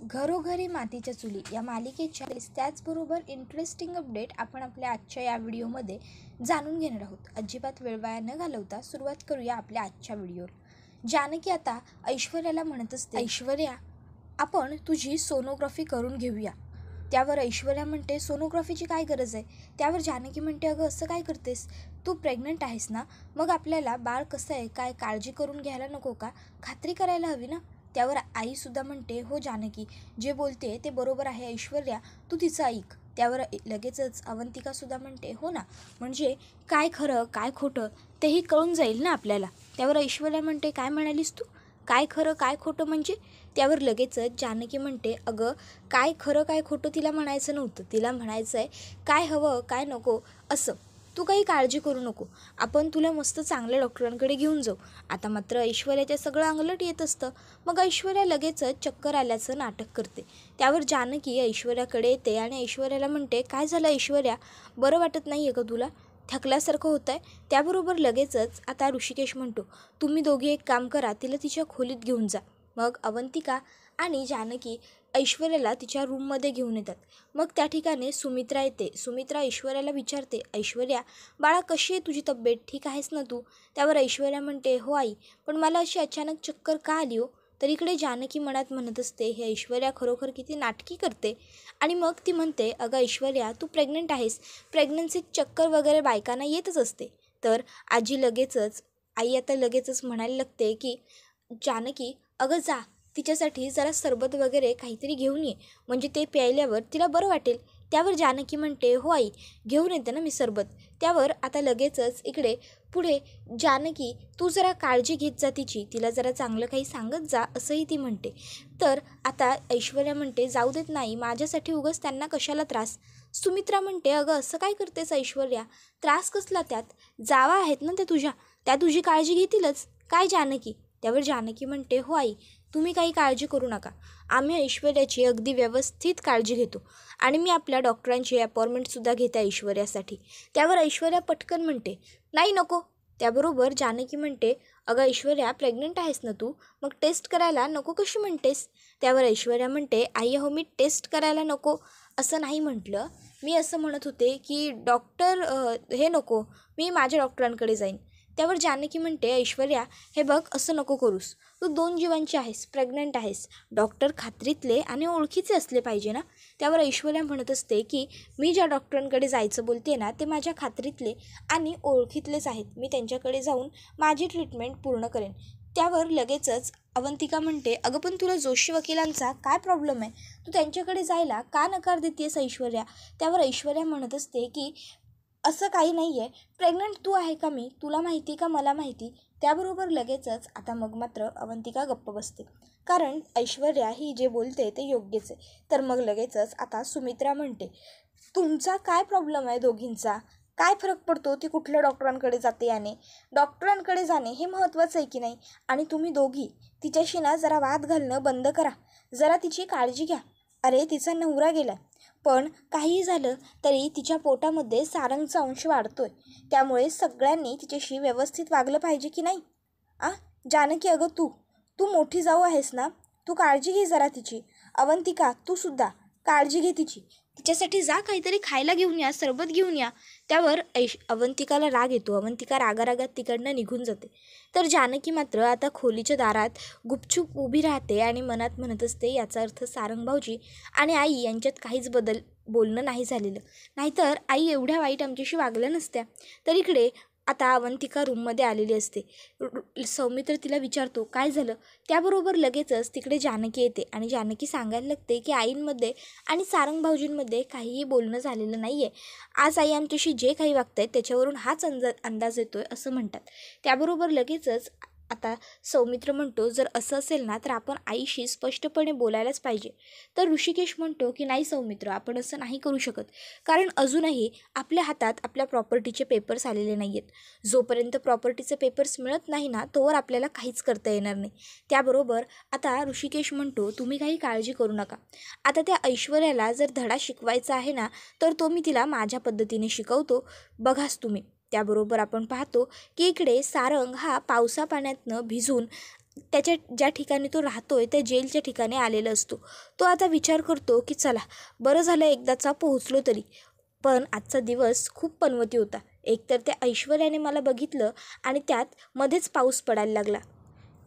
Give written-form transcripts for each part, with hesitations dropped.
घरोघरी मातीच्या चुली या मालिकेच्या त्याचबरोबर इंटरेस्टिंग अपडेट आपण आपल्या आजच्या या व्हिडिओमध्ये जाणून घेणार आहोत. अजिबात वेळ वाया न घालवता सुरुवात करूया आपल्या आजच्या व्हिडिओला. जानकी आता ऐश्वर्याला म्हणत असते, ऐश्वर्या आपण तुझी सोनोग्राफी करून घेऊया. त्यावर ऐश्वर्या म्हणते, सोनोग्राफीची काय गरज आहे? त्यावर जानकी म्हणते, अगं असं काय करतेस, तू प्रेग्नंट आहेस ना, मग आपल्याला बाळ कसं आहे काय काळजी करून घ्यायला नको का, खात्री करायला हवी ना. त्यावर आईसुद्धा म्हणते, हो जानकी, जे बोलते ते बरोबर आहे ऐश्वर्या, तू तिचं ऐक. त्यावर लगेचच अवंतिकासुद्धा म्हणते, हो ना, म्हणजे काय खरं काय खोटं तेही कळून जाईल ना आपल्याला. त्यावर ऐश्वर्या म्हणते, काय म्हणालीस तू, काय खरं काय खोटं म्हणजे? त्यावर लगेचच जानकी म्हणते, अगं काय खरं काय खोटं तिला म्हणायचं नव्हतं, तिला म्हणायचं आहे काय हवं काय नको असं. तू काही काळजी करू नको, आपण तुला मस्त चांगल्या डॉक्टरांकडे घेऊन जाऊ. आता मात्र ऐश्वर्याच्या सगळं अंगलट येत असतं. मग ऐश्वर्या लगेचच चक्कर आल्याचं नाटक करते. त्यावर जानकी ऐश्वर्याकडे येते आणि ऐश्वर्याला म्हणते, काय झालं ऐश्वर्या, बरं वाटत नाही आहे का तुला, थकल्यासारखं होतं आहे? त्याबरोबर लगेचच आता ऋषिकेश म्हणतो, तुम्ही दोघे एक काम करा, तिला तिच्या खोलीत घेऊन जा. मग अवंतिका आणि जानकी ऐश्वर्याला तिच्या रूममध्ये घेऊन येतात. मग त्या ठिकाणी सुमित्रा येते. सुमित्रा ऐश्वर्याला विचारते, ऐश्वर्या बाळा कशी आहे तुझी तब्येत, ठीक आहेस ना तू? त्यावर ऐश्वर्या म्हणते, हो आई, पण मला अशी अचानक चक्कर का आली हो? तर इकडे जानकी मनात म्हणत असते, हे ऐश्वर्या खरोखर किती नाटकी करते. आणि मग ती म्हणते, अगं ऐश्वर्या तू प्रेग्नंट आहेस, प्रेग्नन्सीत चक्कर वगैरे बायकांना येतच असते. तर आई आता लगेचच म्हणायला लागते की, जानकी अगं जा, तिच्यासाठी जरा सरबत वगैरे काहीतरी घेऊन ये, म्हणजे ते प्यायल्यावर तिला बरं वाटेल. त्यावर जानकी म्हणते, हो आई, घेऊन येते ना मी सरबत. त्यावर आता लगेचच इकडे पुढे जानकी, तू जरा काळजी घेत जा तिची, तिला जरा चांगलं काही सांगत जा असंही ती म्हणते. तर आता ऐश्वर्या म्हणते, जाऊ देत नाही, माझ्यासाठी उगाच त्यांना कशाला त्रास. सुमित्रा म्हणते, अगं असं काय करतेस ऐश्वर्या, त्रास कसला त्यात, जावा आहेत ना त्या तुझी काळजी घेतीलच काय जानकी. त्यावर जानकी म्हणते, हो आई, तुम्ही काही काळजी करू नका, आम्ही ऐश्वर्याची अगदी व्यवस्थित काळजी घेतो आणि मी आपल्या डॉक्टरांची अपॉइंटमेंटसुद्धा घेते ऐश्वर्यासाठी. त्यावर ऐश्वर्या पटकन म्हणते, नाही नको. त्याबरोबर जानकी म्हणते, अगं ऐश्वर्या प्रेग्नंट आहेस ना तू, मग टेस्ट करायला नको कशी म्हणतेस? त्यावर ऐश्वर्या म्हणते, आई हो, मी टेस्ट करायला नको असं नाही म्हटलं, मी असं म्हणत होते की डॉक्टर हे नको, मी माझ्या डॉक्टरांकडे जाईन. त्यावर जानकी म्हणते, ऐश्वर्या हे बघ, असं नको करूस, तू 2 जीवांची आहेस, प्रेग्नंट आहेस, डॉक्टर खात्रीतले आणि ओळखीचे असले पाहिजे ना. त्यावर ऐश्वर्या म्हणत असते की, मी ज्या डॉक्टरांकडे जायचं बोलते ना, ते माझ्या खात्रीतले आणि ओळखीतलेच आहेत, मी त्यांच्याकडे जाऊन माझी ट्रीटमेंट पूर्ण करेन. त्यावर लगेचच अवंतिका म्हणते, अगं पण तुला जोशी वकिलांचा काय प्रॉब्लेम आहे, तू त्यांच्याकडे जायला का नकार देतेस ऐश्वर्या? त्यावर ऐश्वर्या म्हणत असते की, असं काही नाही आहे, प्रेग्नंट तू आहे का मी, तुला माहिती का मला माहिती. त्याबरोबर लगेचच आता मग मात्र अवंतिका गप्प बसते, कारण ऐश्वर्या ही जे बोलते ते योग्यच आहे. तर मग लगेचच आता सुमित्रा म्हणते, तुमचा काय प्रॉब्लेम आहे दोघींचा, काय फरक पडतो ती कुठल्या डॉक्टरांकडे जाते याने, डॉक्टरांकडे जाणे हे महत्त्वाचं आहे की नाही. आणि तुम्ही दोघी तिच्याशी ना जरा वाद घालणं बंद करा, जरा तिची काळजी घ्या. अरे तिचा नवरा गेला, पण काहीही झालं तरी तिच्या पोटामध्ये सारंगचा अंश वाढतोय, त्यामुळे सगळ्यांनी तिच्याशी व्यवस्थित वागलं पाहिजे की नाही. जानकी अगं तू तू मोठी जाऊ आहेस ना, तू काळजी घे जरा तिची. अवंतिका तू सुद्धा काळजी घे तिची, तिच्यासाठी जा काहीतरी खायला घेऊन या, सरबत घेऊन या. त्यावर अवंतिकाला राग येतो. अवंतिका रागारागात तिकडनं निघून जाते. तर जानकी मात्र आता खोलीच्या दारात गुपचूप उभी राहते आणि मनात म्हणत असते, याचा अर्थ सारंग भाऊजी आणि आई यांच्यात काहीच बोलणं नाही झालेलं, नाहीतर आई एवढ्या वाईट आमच्याशी वागल्या नसत्या. तर इकडे आता अवंतिका रूममध्ये आलेली असते. सौमित्र तिला विचारतो, काय झालं? त्याबरोबर लगेचच तिकडे जानकी येते आणि जानकी सांगायला लागते की, आईंमध्ये आणि सारंग भाऊजींमध्ये काहीही बोलणं झालेलं नाही आहे, आज आई आमच्याशी जे काही वागत आहेत त्याच्यावरून हाच अंदाज येतोय असं म्हणतात. त्याबरोबर लगेचच आता सौमित्र म्हणतो, जर असं असेल ना तर आपण आईशी स्पष्टपणे बोलायलाच पाहिजे. तर ऋषिकेश म्हणतो की, नाही सौमित्र, आपण असं नाही करू शकत, कारण अजूनही आपल्या हातात आपल्या प्रॉपर्टीचे पेपर्स आलेले नाही आहेत. जोपर्यंत प्रॉपर्टीचे पेपर्स मिळत नाही ना, तोवर आपल्याला काहीच करता येणार नाही. त्याबरोबर आता ऋषिकेश म्हणतो, तुम्ही काही काळजी करू नका, आता त्या ऐश्वर्याला जर धडा शिकवायचा आहे ना, तर तो मी तिला माझ्या पद्धतीने शिकवतो, बघाच तुम्ही. त्याबरोबर आपण पाहतो की इकडे सारंग हा पावसा पाण्यातनं भिजून त्याच्या ज्या ठिकाणी तो राहतोय त्या जेलच्या ठिकाणी आलेला असतो. तो आता विचार करतो की चला बरं झालं एकदाचा पोहोचलो तरी. पण आजचा दिवस खूप पनवती होता. एकतर त्या ऐश्वर्याने मला बघितलं आणि त्यात मध्येच पाऊस पडायला लागला.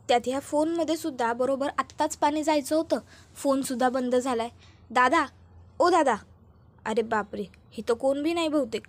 त्यात ह्या फोनमध्ये सुद्धा बरोबर आत्ताच पाणी जायचं होतं, फोनसुद्धा बंद झाला आहे. दादा, ओ दादा. अरे बापरे, इथं कोण बी नाही बहुतेक.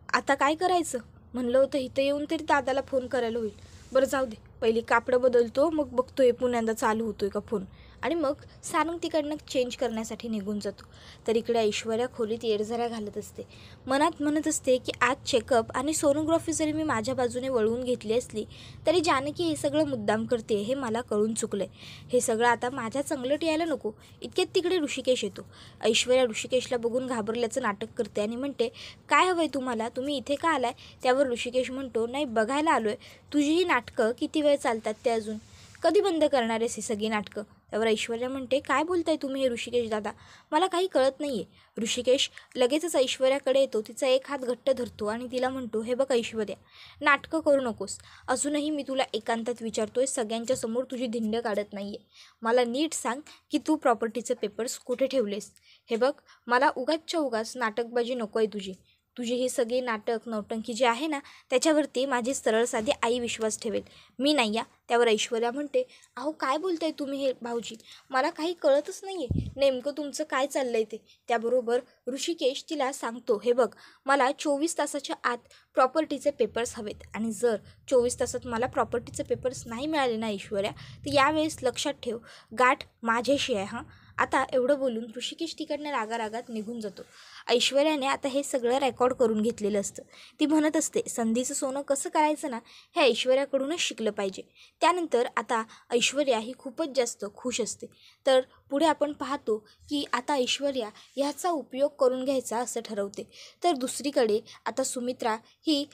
आता काय करायचं? म्हणलं होतं इथं येऊन तरी दादाला फोन करायला होईल. बरं जाऊ दे, पहिली कापडं बदलतो, मग बघतोय पुण्यांदा चालू होतोय का फोन. आणि मग सारंग तिकडनं चेंज करण्यासाठी निघून जातो. तर इकडे ऐश्वर्या खोलीत येरझाऱ्या घालत असते. मनात म्हणत असते की आज चेकअप आणि सोनोग्राफी जरी मी माझ्या बाजूने वळवून घेतली असली तरी जानकी हे सगळं मुद्दाम करते हे मला कळून चुकलं आहे. हे सगळं आता माझ्या चांगलट यायला नको. इतक्यात तिकडे ऋषिकेश येतो. ऐश्वर्या ऋषिकेशला बघून घाबरल्याचं नाटक करते आणि म्हणते, काय हवं आहे तुम्हाला, तुम्ही इथे का आलाय? त्यावर ऋषिकेश म्हणतो, नाही बघायला आलो आहे, तुझी ही नाटकं किती वेळ चालतात ते अजून, कधी बंद करणार आहेस ही सगळी नाटकं? त्यावर ऐश्वर्या म्हणते, काय बोलताय तुम्ही हे ऋषिकेश दादा, मला काही कळत नाही आहे. ऋषिकेश लगेचच ऐश्वर्याकडे येतो, तिचा एक हात घट्ट धरतो आणि तिला म्हणतो, हे बघ ऐश्वर्या, नाटकं करू नकोस. अजूनही मी तुला एकांतात विचारतोय, सगळ्यांच्या समोर तुझी धिंड काढत नाही आहे. मला नीट सांग की तू प्रॉपर्टीचे पेपर्स कुठे ठेवलेस? हे बघ, मला उगाचच्या उगाच नाटकबाजी नको आहे तुझी ही सगळी नाटक नौटंकी जी आहे ना, त्याच्यावरती माझी सरळ साधी आई विश्वास ठेवेल, मी नाही या. त्यावर ऐश्वर्या म्हणते, अहो काय बोलताय तुम्ही हे भाऊजी, मला काही कळतच नाही आहे नेमकं तुमचं काय चाललं आहे ते. त्याबरोबर ऋषिकेश तिला सांगतो, हे बघ, मला 24 तासाच्या आत प्रॉपर्टीचे पेपर्स हवेत आणि जर 24 तासात मला प्रॉपर्टीचे पेपर्स नाही मिळाले ना ऐश्वर्या, तर यावेळेस लक्षात ठेव, गाठ माझ्याशी आहे हां. आता एवढं बोलून ऋषिकेश तिकडनं रागारागात निघून जातो. ऐश्वर्याने आता हे सगळं रेकॉर्ड करून घेतलेलं असतं. ती म्हणत असते, संधीचं सोनं कसं करायचं ना, हे ऐश्वर्याकडूनच शिकलं पाहिजे. त्यानंतर आता ऐश्वर्या ही खूपच जास्त खुश असते. तर पुढे आपण पाहतो की आता ऐश्वर्या ह्याचा उपयोग करून घ्यायचा असं ठरवते. तर दुसरीकडे आता सुमित्रा ही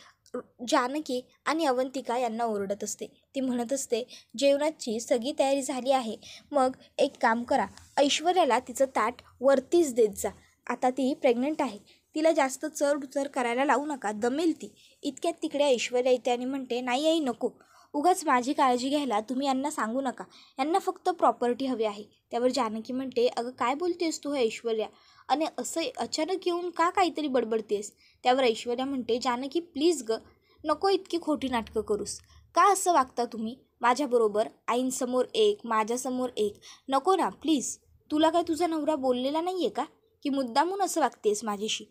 जानकी आणि अवंतिका यांना ओरडत असते. ती म्हणत असते, जेवणाची सगळी तयारी झाली आहे, मग एक काम करा, ऐश्वर्याला तिचं ताट वरतीच देत जा. आता ती प्रेग्नंट आहे, तिला जास्त चढ उतर करायला लावू नका, दमेल ती. इतक्यात तिकडे ऐश्वर्या येते आणि म्हणते, नाही आई नको, उगाच माझी काळजी घ्यायला तुम्ही यांना सांगू नका, यांना फक्त प्रॉपर्टी हवी आहे. त्यावर जानकी म्हणते, अगं काय बोलतेस तू हे ऐश्वर्या, आणि असं अचानक येऊन का काहीतरी बडबडतेस? त्यावर ऐश्वर्या म्हणते, जानकी प्लीज ग, नको इतकी खोटी नाटकं करूस. का असं वागता तुम्ही माझ्याबरोबर? आईंसमोर एक, माझ्यासमोर एक, नको ना प्लीज. तुला काय तुझा नवरा बोललेला नाही आहे का की मुद्दामून असं वागतेस माझ्याशी?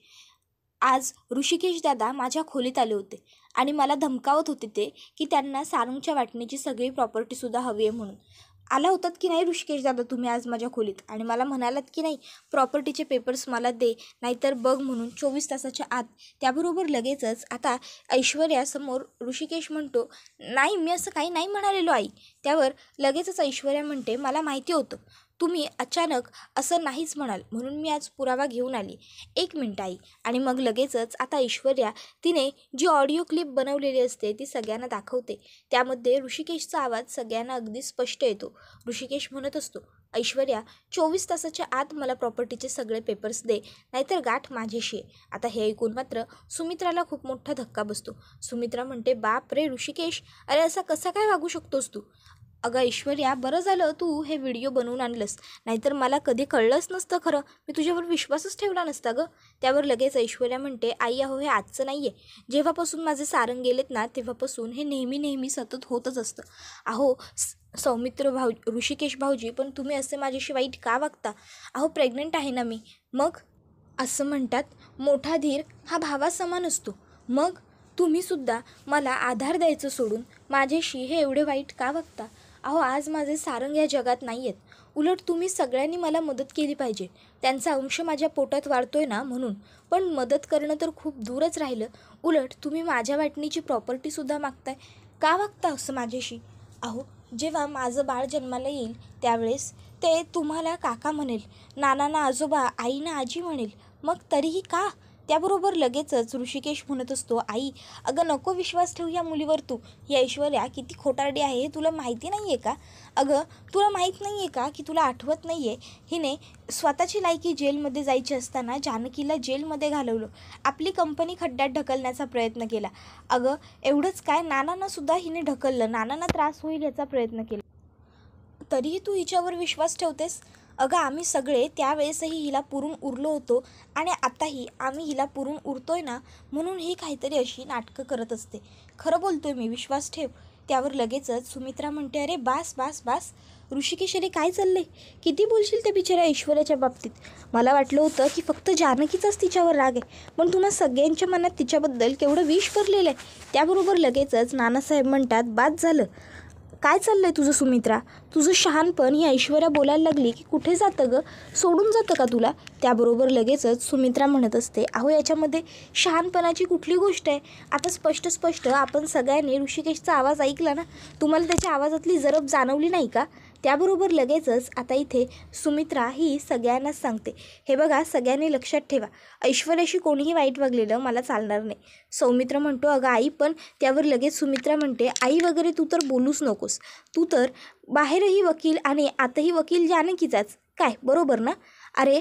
आज ऋषिकेश दादा माझ्या खोलीत आले होते आणि मला धमकावत होते ते की त्यांना सारंगच्या वाटणीची सगळी प्रॉपर्टीसुद्धा हवी आहे म्हणून. आला होतात की नाही ऋषिकेश दादा तुम्ही आज माझ्या खोलीत आणि मला म्हणालात की नाही प्रॉपर्टीचे पेपर्स मला दे, नाहीतर बघ म्हणून 24 तासाच्या आत. त्याबरोबर लगेचच आता ऐश्वर्यासमोर ऋषिकेश म्हणतो, नाही मी असं काही नाही म्हणालेलो आई. त्यावर लगेचच ऐश्वर्या म्हणते, मला माहिती होतं तुम्ही अचानक असं नाहीच म्हणाल, म्हणून मी आज पुरावा घेऊन आली. 1 मिनिट आई. आणि मग लगेचच आता ऐश्वर्या तिने जी ऑडिओ क्लिप बनवलेली असते ती सगळ्यांना दाखवते. त्यामध्ये ऋषिकेशचा आवाज सगळ्यांना अगदी स्पष्ट येतो. ऋषिकेश म्हणत असतो, ऐश्वर्या 24 तासाच्या आत मला प्रॉपर्टीचे सगळे पेपर्स दे, नाहीतर गाठ माझ्याशी आहे. आता हे ऐकून मात्र सुमित्राला खूप मोठा धक्का बसतो. सुमित्रा म्हणते, बाप रे ऋषिकेश, अरे असा कसा काय वागू शकतोस तू? अगं ऐश्वर्या, बरं झालं तू हे व्हिडिओ बनवून आणलंस, नाहीतर मला कधी कळलंच नसतं खरं, मी तुझ्यावर विश्वासच ठेवला नसता गं. त्यावर लगेच ऐश्वर्या म्हणते, आई अहो हे आजचं नाही आहे, जेव्हापासून माझे सारंग गेलेत ना तेव्हापासून हे नेहमी सतत होतच असतं. अहो सौमित्र ऋषिकेश भाऊजी, पण तुम्ही असे माझ्याशी वाईट का वागता? अहो प्रेग्नंट आहे ना मी. मग असं म्हणतात, मोठा धीर हा भावासमान असतो. मग तुम्हीसुद्धा मला आधार द्यायचं सोडून माझ्याशी हे एवढे वाईट का वागता? अहो आज माझे सारंग या जगात नाही आहेत, उलट तुम्ही सगळ्यांनी मला मदत केली पाहिजे. त्यांचा अंश माझ्या पोटात वाढतोय ना म्हणून. पण मदत करणं तर खूप दूरच राहिलं, उलट तुम्ही माझ्या वाटणीची प्रॉपर्टीसुद्धा मागताय. का वागता असं माझ्याशी? अहो जेव्हा माझं बाळ जन्माला येईल त्यावेळेस ते तुम्हाला काका म्हणेल, नानांना आजोबा, आईना आजी म्हणेल, मग तरीही का? त्याबरोबर लगेचच ऋषिकेश म्हणत असतो, आई अगं नको विश्वास ठेवू या मुलीवर तू. ही ऐश्वर्या किती खोटारडी आहे हे तुला माहिती नाही आहे का? अगं तुला माहीत नाही आहे का की तुला आठवत नाही आहे, हिने स्वतःची लायकी जेलमध्ये जायची असताना जानकीला जेलमध्ये घालवलं, आपली कंपनी खड्ड्यात ढकलण्याचा प्रयत्न केला. अगं एवढंच काय, नानांनासुद्धा हिने ढकललं, नानांना त्रास होईल याचा प्रयत्न केला. तरीही तू हिच्यावर विश्वास ठेवतेस? अगं आम्ही सगळे त्यावेळेसही हिला पुरून उरलो होतो आणि आताही आम्ही हिला पुरून उरतोय ना, म्हणून ही काहीतरी अशी नाटकं करत असते. खरं बोलतोय मी, विश्वास ठेव. त्यावर लगेचच सुमित्रा म्हणते, अरे बास बास बास ऋषिकेश, अरे काय चाललंय? किती बोलशील त्या बिचाऱ्या ऐश्वर्याच्या बाबतीत? मला वाटलं होतं की फक्त जानकीचाच तिच्यावर राग आहे, पण तुम्हा सगळ्यांच्या मनात तिच्याबद्दल केवढं विष भरलेलं आहे. त्याबरोबर लगेचच नानासाहेब म्हणतात, बाद झालं. काय चाललंय तुझं सुमित्रा? तुझं शहाणपण ही ऐश्वर्या बोलायला लागली की कुठे जातं गं? सोडून जातं का तुला? त्याबरोबर लगेचच सुमित्रा म्हणत असते, अहो याच्यामध्ये शहाणपणाची कुठली गोष्ट आहे? आता स्पष्ट आपण सगळ्यांनी ऋषिकेशचा आवाज ऐकला ना, तुम्हाला त्याच्या आवाजातली जरब जाणवली नाही का? त्याबरोबर लगेचच आता इथे सुमित्रा ही सगळ्यांनाच सांगते, हे बघा सगळ्यांनी लक्षात ठेवा, ऐश्वर्याशी कोणीही वाईट वागलेलं मला चालणार नाही. सौमित्र म्हणतो, अगं आई, पण त्यावर लगेच सुमित्रा म्हणते, आई वगैरे तू तर बोलूच नकोस. तू तर बाहेरही वकील आणि आताही वकील जानकीचाच, काय बरोबर ना? अरे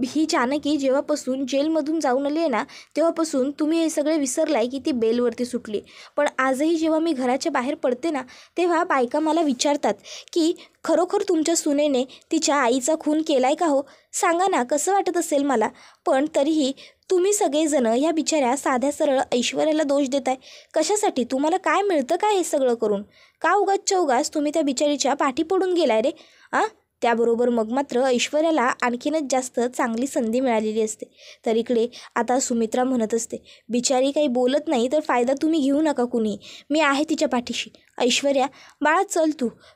ही जानकी जेव्हापासून जेलमधून जाऊन आली आहे ना, तेव्हापासून तुम्ही हे सगळे विसरलाय की ती बेलवरती सुटली. पण आजही जेव्हा मी घराच्या बाहेर पडते ना, तेव्हा बायका मला विचारतात की खरोखर तुमच्या सुनेने तिच्या आईचा खून केलाय का हो? सांगा ना, कसं वाटत असेल मला. पण तरीही तुम्ही सगळेजणं ह्या बिचाऱ्या साध्या सरळ ऐश्वर्याला दोष देताय. कशासाठी? तुम्हाला काय मिळतं काय हे सगळं करून? का उगाचच्या उगाच तुम्ही त्या बिचारीच्या पाठी पडून गेलाय रे? त्याबरोबर मग मात्र ऐश्वर्याला आणखीनच जास्त चांगली संधी मिळालेली असते. तर इकडे आता सुमित्रा म्हणत असते, बिचारी काही बोलत नाही तर फायदा तुम्ही घेऊ नका कुणी, मी आहे तिच्या पाठीशी. ऐश्वर्या बाळा चल,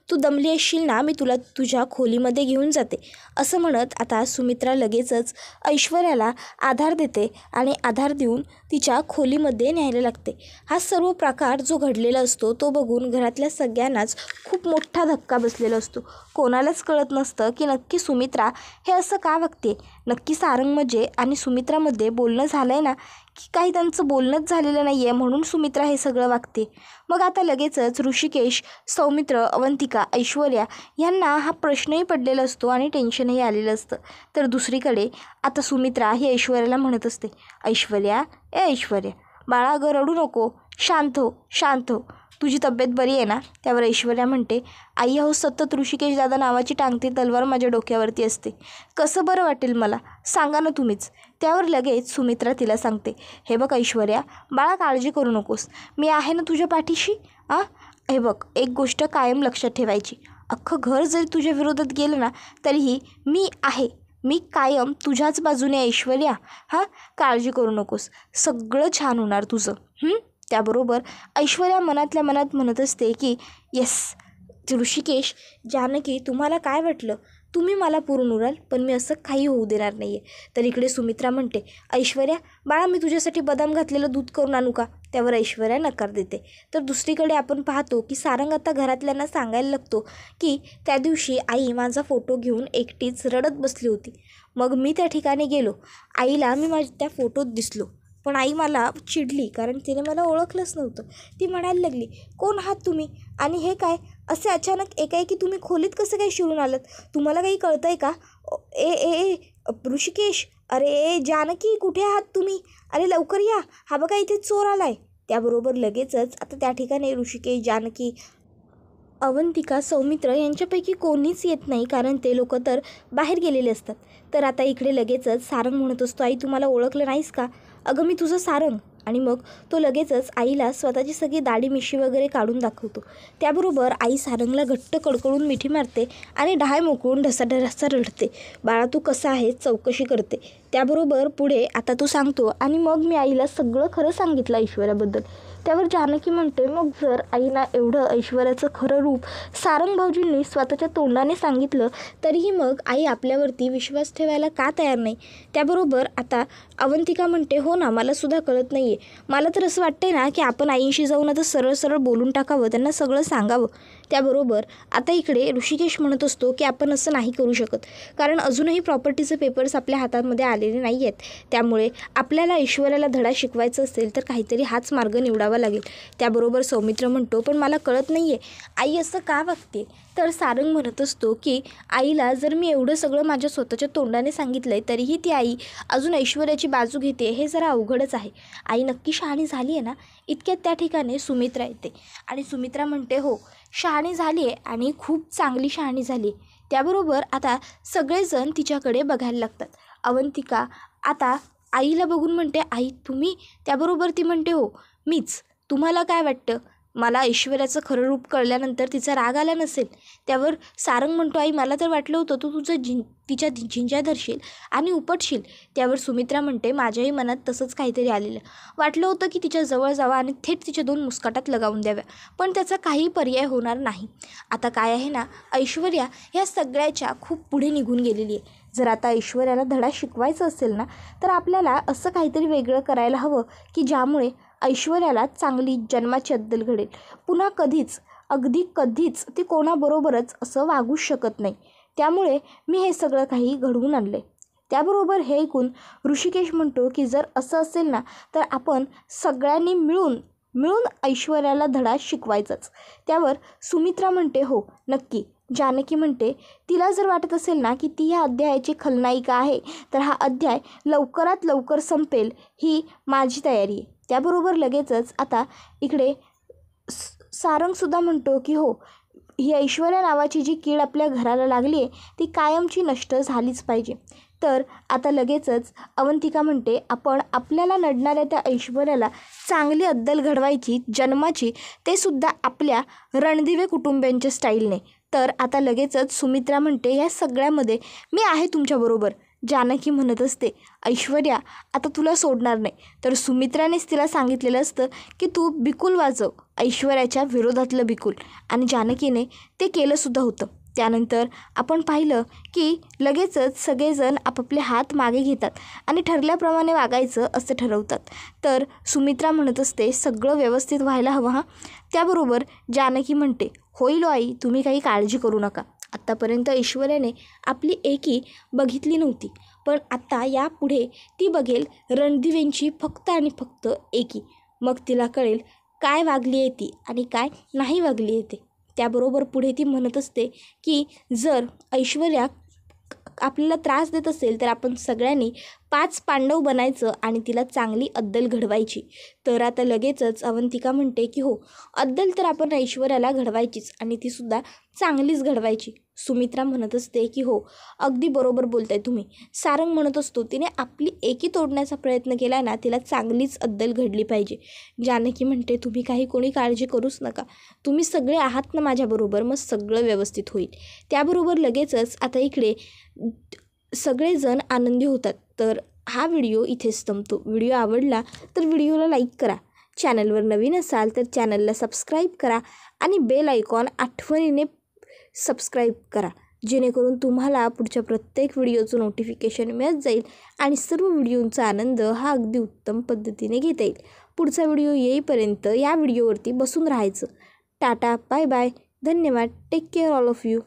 तू दमली असशील ना, मी तुला तुझ्या खोलीमध्ये घेऊन जाते. असं म्हणत आता सुमित्रा लगेचच ऐश्वर्याला आधार देते आणि आधार देऊन तिच्या खोलीमध्ये न्यायला लागते. हा सर्व प्रकार जो घडलेला असतो तो बघून घरातल्या सगळ्यांनाच खूप मोठा धक्का बसलेला असतो. कोणालाच कळत नसतं की नक्की सुमित्रा हे असं का वागते. नक्की सारंगमध्ये आणि सुमित्रामध्ये बोलणं झालं आहे ना, की काही त्यांचं बोलणंच झालेलं नाही आहे म्हणून सुमित्रा हे सगळं वागते. मग आता लगेचच ऋषिकेश, सौमित्र, अवंतिका, ऐश्वर्या यांना हा प्रश्नही पडलेला असतो आणि टेन्शनही आलेलं असतं. तर दुसरीकडे आता सुमित्रा ही ऐश्वर्याला म्हणत असते, ऐश्वर्या, ऐश्वर्या बाळा अगं रडू नको, शांत हो, तुझी तब्येत बरी आहे ना? त्यावर ऐश्वर्या म्हणते, आई अहो सतत ऋषिकेश दादा नावाची टांगती तलवार माझ्या डोक्यावरती असते, कसं बरं वाटेल मला, सांगा ना तुम्हीच. त्यावर लगेच सुमित्रा तिला सांगते, हे बघ ऐश्वर्या बाळा काळजी करू नकोस, मी आहे ना तुझ्या पाठीशी. हे बघ एक गोष्ट कायम लक्षात ठेवायची, अख्खं घर जरी तुझ्या विरोधात गेलं ना तरीही मी आहे, मी कायम तुझ्याच बाजूने ऐश्वर्या. काळजी करू नकोस, सगळं छान होणार तुझं. त्याबरोबर ऐश्वर्या मनातल्या मनात म्हणत असते की येस ऋषिकेश, जानकी तुम्हाला काय वाटलं, तुम्ही मला पुरून उराल, पण मी असं काही होऊ देणार नाही आहे. तर इकडे सुमित्रा म्हणते, ऐश्वर्या बाळा मी तुझ्यासाठी बदाम घातलेलं दूध करून आणू का? त्यावर ऐश्वर्या नकार देते. तर दुसरीकडे आपण पाहतो की सारंग आता घरातल्यांना सांगायला लागतो की त्या दिवशी आई माझा फोटो घेऊन एकटीच रडत बसली होती. मग मी त्या ठिकाणी गेलो, आईला मी माझ्या त्या फोटोत दिसलो, पण आई मला चिडली कारण तिने मला ओळखलंच नव्हतं. ती म्हणायला लागली, कोण आहात तुम्ही आणि हे काय असे अचानक एकाएकी तुम्ही खोलीत कसं काय शिरून आलात? तुम्हाला काही कळतं आहे का? ए ऋषिकेश, अरे जानकी कुठे आहात तुम्ही? अरे लवकर या, हा बघा इथे चोर आला आहे. त्याबरोबर लगेचच आता त्या ठिकाणी ऋषिकेश, जानकी, अवंतिका, सौमित्र यांच्यापैकी कोणीच येत नाही कारण ते लोक तर बाहेर गेलेले असतात. तर आता इकडे लगेचच सारंग म्हणत असतो, आई तुम्हाला ओळखलं नाहीस का? अगं मी तुझं सारंग. आणि मग तो लगेचच आईला स्वतःची सगळी दाढी मिशी वगैरे काढून दाखवतो. त्याबरोबर आई सारंगला घट्ट कडकडून मिठी मारते आणि डहाळ मोकळून ढसाढसा रडते. बाळा तू कसा आहे चौकशी करते. त्याबरोबर पुढे आता तो सांगतो आणि मग मी आईला सगळं खरं सांगितलं ऐश्वर्याबद्दल. त्यावर जानकी म्हणते, मग जर आईना एवढं ऐश्वर्याचं खरं रूप सारंग भाऊजींनी स्वतःच्या तोंडाने सांगितलं तरीही मग आई आपल्यावरती विश्वास ठेवायला का तयार नाही? त्याबरोबर आता अवंतिका म्हणते, हो ना मलासुद्धा कळत नाही आहे. मला तर असं वाटतंय ना की आपण आईंशी जाऊन आता सरळ सरळ बोलून टाकावं, त्यांना सगळं सांगावं. त्याबरोबर आता इकडे ऋषिकेश म्हणत असतो की आपण असं नाही करू शकत कारण अजूनही प्रॉपर्टीचे पेपर्स आपल्या हातामध्ये आलेले नाही आहेत. त्यामुळे आपल्याला ऐश्वर्याला धडा शिकवायचा असेल तर काहीतरी हाच मार्ग निवडावा लागेल. त्याबरोबर सौमित्र म्हणतो, पण मला कळत नाही आहे आई असं का वागते? तर सारंग म्हणत असतो की आईला जर मी एवढं सगळं माझ्या स्वतःच्या तोंडाने सांगितलं आहे तरीही ती आई अजून ऐश्वर्याची बाजू घेते, हे जरा अवघडच आहे. आई नक्की शहाणी झाली आहे ना? इतक्यात त्या ठिकाणी सुमित्रा येते आणि सुमित्रा म्हणते, हो शहाणी झाली आहे आणि खूप चांगली शहाणी झाली. त्याबरोबर आता सगळेजण तिच्याकडे बघायला लागतात. अवंतिका आता आईला बघून म्हणते, आई तुम्ही? त्याबरोबर ती म्हणते, हो मीच. तुम्हाला काय वाटतं? मला ऐश्वर्याचं खरं रूप कळल्यानंतर तिचा राग आला नसेल. त्यावर सारंग म्हणतो, आई मला तर वाटलं होतं तू तुझं तिच्या झिंज्या धरशील आणि उपटशील. त्यावर सुमित्रा म्हणते, माझ्याही मनात तसंच काहीतरी आलेलं. वाटलं होतं की तिच्या जवळ जावं आणि थेट तिच्या 2 मुस्काटात लगावून द्याव्या, पण त्याचा काही पर्याय होणार नाही. आता काय आहे ना, ऐश्वर्या ह्या सगळ्याच्या खूप पुढे निघून गेलेली आहे. जर आता ऐश्वर्याला धडा शिकवायचा असेल ना, तर आपल्याला असं काहीतरी वेगळं करायला हवं की ज्यामुळे ऐश्वर्याला चांगली जन्माची अद्दल घडेल. पुन्हा कधीच ती कोणाबरोबरच असं वागूच शकत नाही. त्यामुळे मी हे सगळं काही घडवून आणले. त्याबरोबर हे ऐकून ऋषिकेश म्हणतो की जर असं असेल ना, तर आपण सगळ्यांनी मिळून ऐश्वर्याला धडा शिकवायचाच. त्यावर सुमित्रा म्हणते, हो नक्की. जानकी म्हणते, तिला जर वाटत असेल ना की ती ह्या अध्यायाची खलनायिका आहे, तर हा अध्याय लवकरात लवकर संपेल ही माझी तयारी आहे. त्याबरोबर लगेचच आता इकडे सारंगसुद्धा म्हणतो की हो, ही ऐश्वर्या नावाची जी कीड आपल्या घराला लागली आहे ती कायमची नष्ट झालीच पाहिजे. तर आता लगेचच अवंतिका म्हणते, आपण आपल्याला नडणाऱ्या त्या ऐश्वर्याला चांगली अद्दल घडवायची जन्माची, ते सुद्धा आपल्या रणदिवे कुटुंबियांच्या स्टाईलने. तर आता लगेचच सुमित्रा म्हणते, या सगळ्यामध्ये मी आहे तुमच्याबरोबर. जानकी म्हणत असते, ऐश्वर्या आता तुला सोडणार नाही. तर सुमित्रानेच तिला सांगितलेलं असतं की तू बिकुल वाजव, ऐश्वर्याच्या विरोधातलं बिकुल, आणि जानकीने ते केलंसुद्धा होतं. त्यानंतर आपण पाहिलं की लगेचच सगळेजण आपापले हात मागे घेतात आणि ठरल्याप्रमाणे वागायचं असं ठरवतात. तर सुमित्रा म्हणत असते, सगळं व्यवस्थित व्हायला हवं हां. त्याबरोबर जानकी म्हणते, होईल आई, तुम्ही काही काळजी करू नका. आत्तापर्यंत ऐश्वर्याने आपली एकी बघितली नव्हती, पण आत्ता यापुढे ती बघेल रणदिवेंची फक्त आणि फक्त एकी. मग तिला कळेल काय वागली आहे ती आणि काय नाही वागली आहे ते. त्याबरोबर पुढे ती म्हणत असते की जर ऐश्वर्या आपल्याला त्रास देत असेल तर आपण सगळ्यांनी 5 पांडव बनायचं आणि तिला चांगली अद्दल घडवायची. तर आता लगेचच अवंतिका म्हणते की हो, अद्दल तर आपण ऐश्वर्याला घडवायचीच आणि तीसुद्धा चांगलीच घडवायची. सुमित्रा म्हणत असते की हो, अगदी बरोबर बोलताय तुम्ही. सारंग म्हणत असतो, तिने आपली एकी तोडण्याचा प्रयत्न केला ना, तिला चांगलीच अद्दल घडली पाहिजे. जानकी म्हणते, तुम्ही कोणी काळजी करूच नका, तुम्ही सगळे आहात ना माझ्याबरोबर, मग सगळं व्यवस्थित होईल. त्याबरोबर लगेचच आता इकडे सगळेजण आनंदी होतात. तर हा व्हिडिओ इथेच संपतो. व्हिडिओ आवडला तर व्हिडिओला लाईक करा. चॅनलवर नवीन असाल तर चॅनलला सबस्क्राईब करा आणि बेल आयकॉन आठवणीने सबस्क्राईब करा, जेणेकरून तुम्हाला पुढच्या प्रत्येक व्हिडिओचं नोटिफिकेशन मिळत जाईल आणि सर्व व्हिडिओंचा आनंद हा अगदी उत्तम पद्धतीने घेता येईल. पुढचा व्हिडिओ येईपर्यंत या व्हिडिओवरती बसून राहायचं. टाटा, बाय बाय, धन्यवाद, take care all of you.